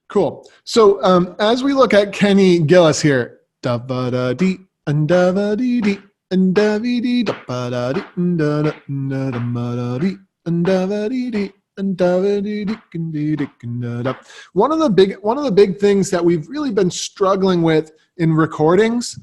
Cool. So as we look at Kenny Gillis here, da ba da dee and da ba dee dee and da dee dee da ba da dee and da da da ba da dee and da ba dee dee and da ba dee dee and dee dee and da da. One of the big things that we've really been struggling with in recordings,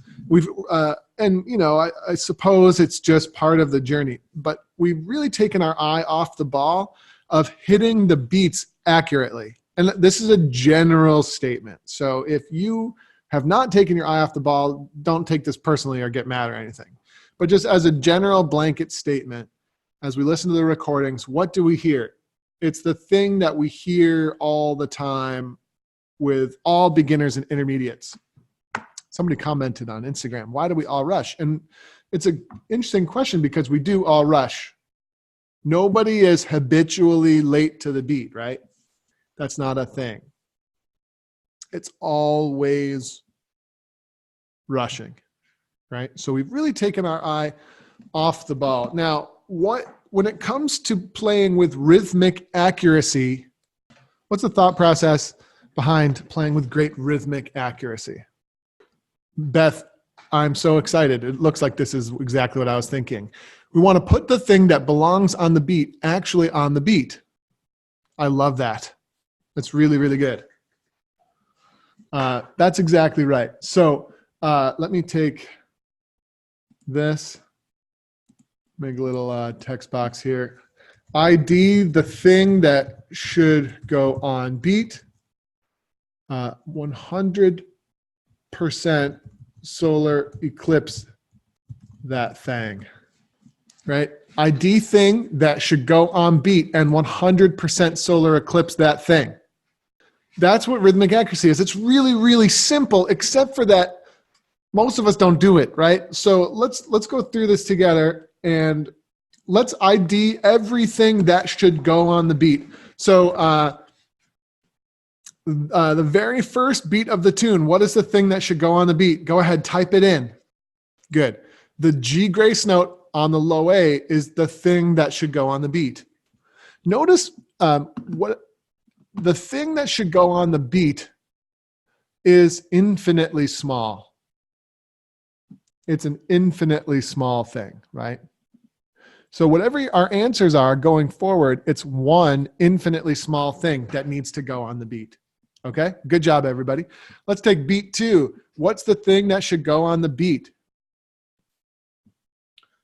and you know, I suppose it's just part of the journey, but we've really taken our eye off the ball of hitting the beats accurately. And this is a general statement. So if you have not taken your eye off the ball, don't take this personally or get mad or anything. But just as a general blanket statement, as we listen to the recordings, what do we hear? It's the thing that we hear all the time with all beginners and intermediates. Somebody commented on Instagram, why do we all rush? And it's an interesting question because we do all rush. Nobody is habitually late to the beat, right? That's not a thing. It's always rushing, right? So we've really taken our eye off the ball. Now, when it comes to playing with rhythmic accuracy, what's the thought process behind playing with great rhythmic accuracy? Beth, I'm so excited. It looks like this is exactly what I was thinking. We want to put the thing that belongs on the beat actually on the beat. I love that. That's really, really good. That's exactly right. So let me take this, make a little text box here. ID, the thing that should go on beat. 100% solar eclipse that thing, right? ID thing that should go on beat and 100% solar eclipse that thing. That's what rhythmic accuracy is. It's really, really simple, except for that most of us don't do it, right? So let's go through this together and let's ID everything that should go on the beat. So the very first beat of the tune, what is the thing that should go on the beat? Go ahead, type it in. Good. The G grace note on the low A is the thing that should go on the beat. Notice what the thing that should go on the beat is infinitely small. It's an infinitely small thing, right? So whatever our answers are going forward, it's one infinitely small thing that needs to go on the beat. Okay, good job, everybody. Let's take beat 2. What's the thing that should go on the beat?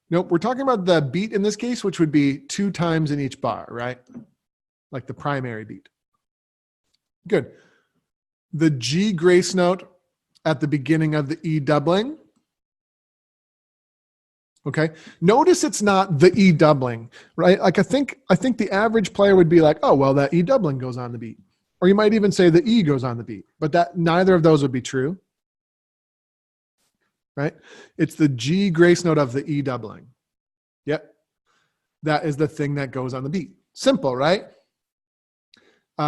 Nope, we're talking about the beat in this case, which would be 2 times in each bar, right? Like the primary beat. Good. The G grace note at the beginning of the E doubling. Okay. Notice it's not the E doubling, right? Like I think the average player would be like, oh, well, that E doubling goes on the beat. Or you might even say the E goes on the beat, but that neither of those would be true. Right? It's the G grace note of the E doubling. Yep. That is the thing that goes on the beat. Simple, right?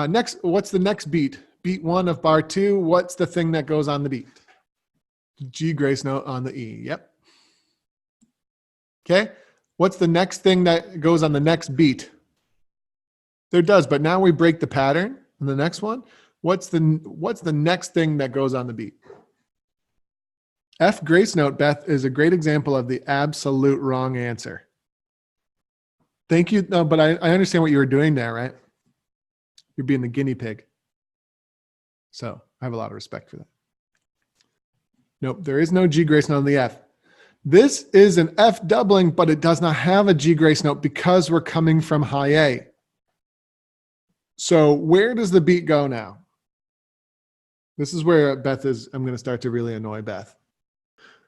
Next, what's the next beat? Beat 1 of bar 2. What's the thing that goes on the beat? G grace note on the E. Yep. Okay. What's the next thing that goes on the next beat? There does, but now we break the pattern. And the next one, what's the next thing that goes on the beat? F grace note, Beth, is a great example of the absolute wrong answer. Thank you. No, but I understand what you were doing there, right? You're being the guinea pig. So I have a lot of respect for that. Nope, there is no G grace note on the F. This is an F doubling, but it does not have a G grace note because we're coming from high A. So where does the beat go now? This is where Beth is, I'm going to start to really annoy Beth.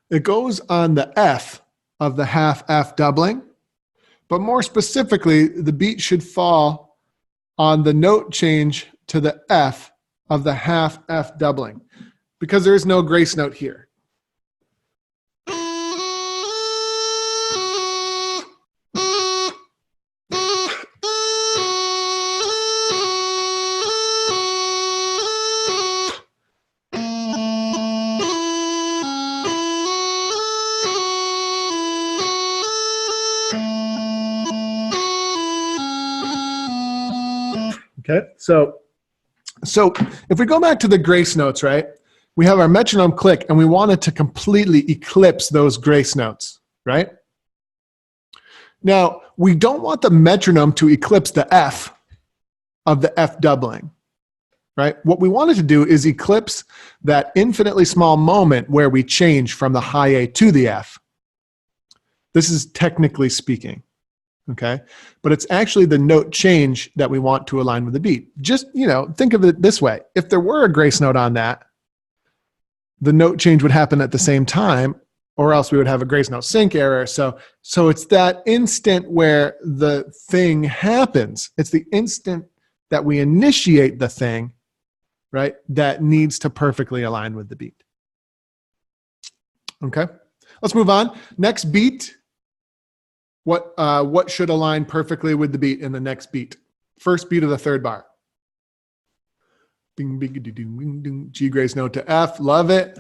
It goes on the F of the half F doubling, but more specifically, the beat should fall on the note change to the F of the half F doubling because there is no grace note here. Okay, so So if we go back to the grace notes, right, we have our metronome click and we want it to completely eclipse those grace notes, right? Now, we don't want the metronome to eclipse the F of the F doubling, right? What we wanted to do is eclipse that infinitely small moment where we change from the high A to the F. This is technically speaking, okay? But it's actually the note change that we want to align with the beat. Just, think of it this way. If there were a grace note on that, the note change would happen at the same time, or else we would have a grace note sync error. So it's that instant where the thing happens. It's the instant that we initiate the thing, right, that needs to perfectly align with the beat. Okay, let's move on. Next beat. What should align perfectly with the beat in the next beat? First beat of the third bar. Bing, bing, ding, ding, ding, G grace note to F. Love it.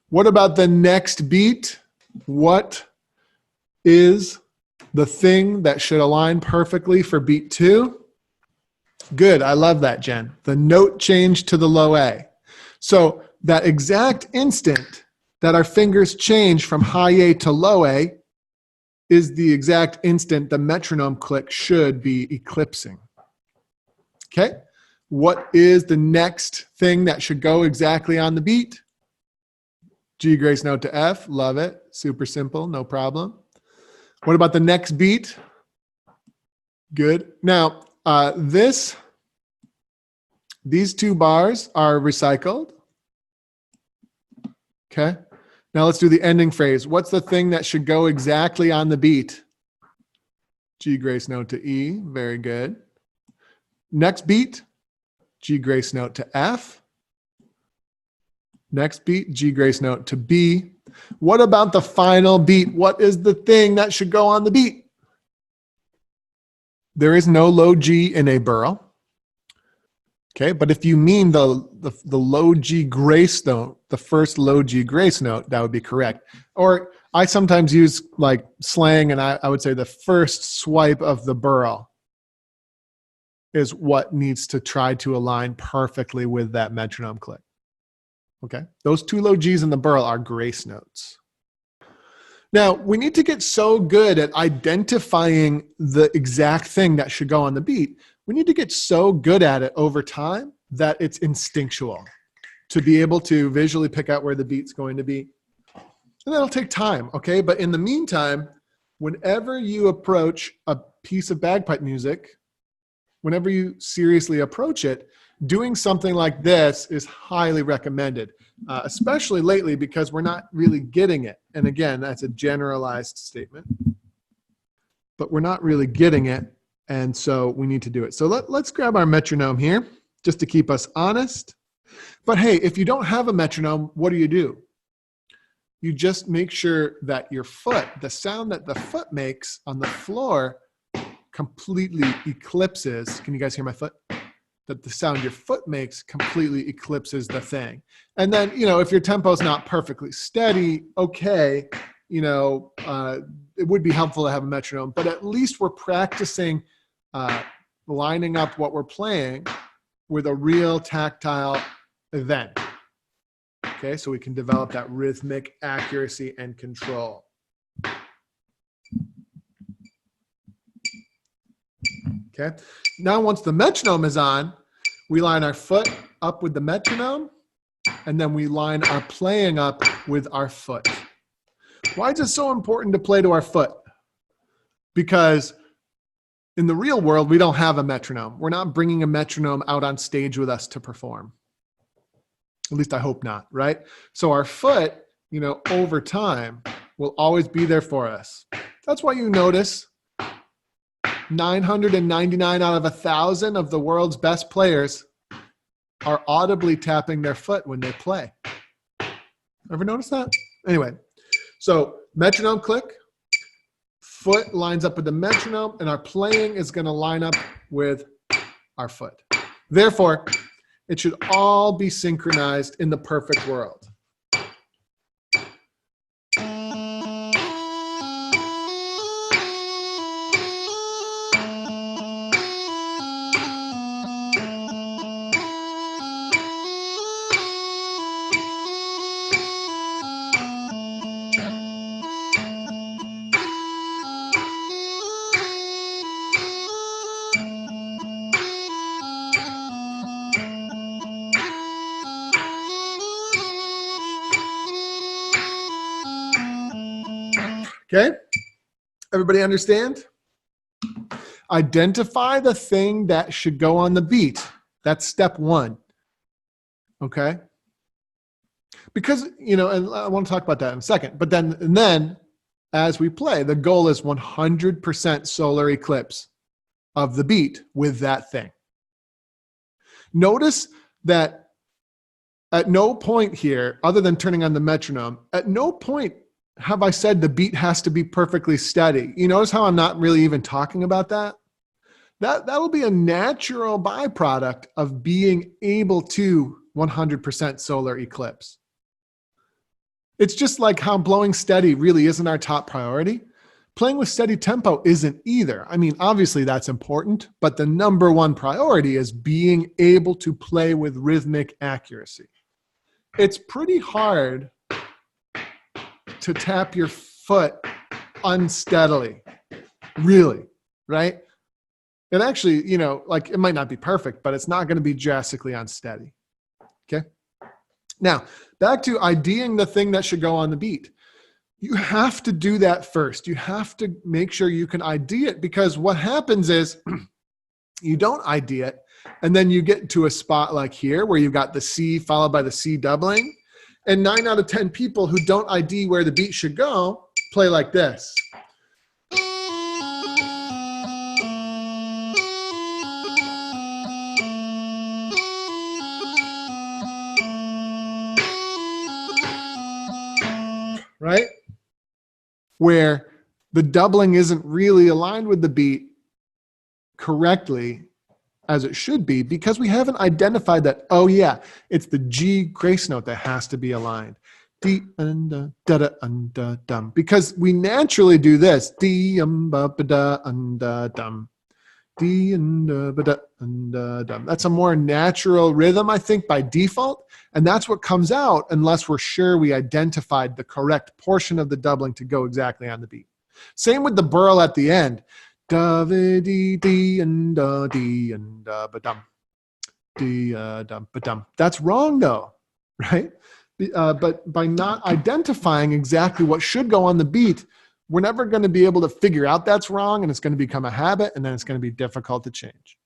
What about the next beat? What is the thing that should align perfectly for beat 2? Good. I love that, Jen. The note change to the low A. So that exact instant that our fingers change from high A to low A is the exact instant the metronome click should be eclipsing. Okay? What is the next thing that should go exactly on the beat? G grace note to F. Love it. Super simple. No problem. What about the next beat? Good. Now, these two bars are recycled. Okay. Now let's do the ending phrase. What's the thing that should go exactly on the beat? G grace note to E. Very good. Next beat, G grace note to F. Next beat, G grace note to B. What about the final beat? What is the thing that should go on the beat? There is no low G in a burl. Okay, but if you mean the low G grace note, the first low G grace note, that would be correct. Or I sometimes use like slang, and I would say the first swipe of the burl is what needs to try to align perfectly with that metronome click. Okay, those two low G's in the burl are grace notes. Now, we need to get so good at identifying the exact thing that should go on the beat. We need to get so good at it over time that it's instinctual to be able to visually pick out where the beat's going to be. And that'll take time, okay? But in the meantime, whenever you approach a piece of bagpipe music, whenever you seriously approach it, doing something like this is highly recommended, especially lately because we're not really getting it. And again, that's a generalized statement, but we're not really getting it. And so we need to do it. So let's grab our metronome here just to keep us honest. But hey, if you don't have a metronome, what do? You just make sure that your foot, the sound that the foot makes on the floor completely eclipses. Can you guys hear my foot? That the sound your foot makes completely eclipses the thing. And then, if your tempo's not perfectly steady, okay, it would be helpful to have a metronome, but at least we're practicing lining up what we're playing with a real tactile event. Okay, so we can develop that rhythmic accuracy and control. Okay, now once the metronome is on, we line our foot up with the metronome, and then we line our playing up with our foot. Why is it so important to play to our foot? Because in the real world, we don't have a metronome. We're not bringing a metronome out on stage with us to perform. At least I hope not, right? So our foot, over time will always be there for us. That's why you notice 999 out of 1,000 of the world's best players are audibly tapping their foot when they play. Ever notice that? Anyway, so metronome click, foot lines up with the metronome, and our playing is going to line up with our foot. Therefore, it should all be synchronized in the perfect world. Okay? Everybody understand? Identify the thing that should go on the beat. That's step one. Okay? Because, you know, and I want to talk about that in a second, but then as we play, the goal is 100% solar eclipse of the beat with that thing. Notice that at no point here, other than turning on the metronome, at no point have I said the beat has to be perfectly steady. You notice how I'm not really even talking about that? That'll be a natural byproduct of being able to 100% solar eclipse. It's just like how blowing steady really isn't our top priority. Playing with steady tempo isn't either. I mean, obviously that's important, but the number one priority is being able to play with rhythmic accuracy. It's pretty hard to tap your foot unsteadily, really, right? It actually, you know, like it might not be perfect, but it's not going to be drastically unsteady. Okay. Now, back to IDing the thing that should go on the beat. You have to do that first. You have to make sure you can ID it, because what happens is you don't ID it, and then you get to a spot like here where you've got the C followed by the C doubling, and 9 out of 10 people who don't ID where the beat should go play like this. Right? Where the doubling isn't really aligned with the beat correctly as it should be, because we haven't identified that, oh yeah, it's the G grace note that has to be aligned. D and da da and dum. Because we naturally do this. D ba da and dum. D and ba da and dum. That's a more natural rhythm, I think, by default. And that's what comes out unless we're sure we identified the correct portion of the doubling to go exactly on the beat. Same with the burl at the end. Da dee dee and da dee and ba dum. Dee dum ba dum. That's wrong though, right? But by not identifying exactly what should go on the beat, we're never going to be able to figure out that's wrong, and it's going to become a habit, and then it's going to be difficult to change.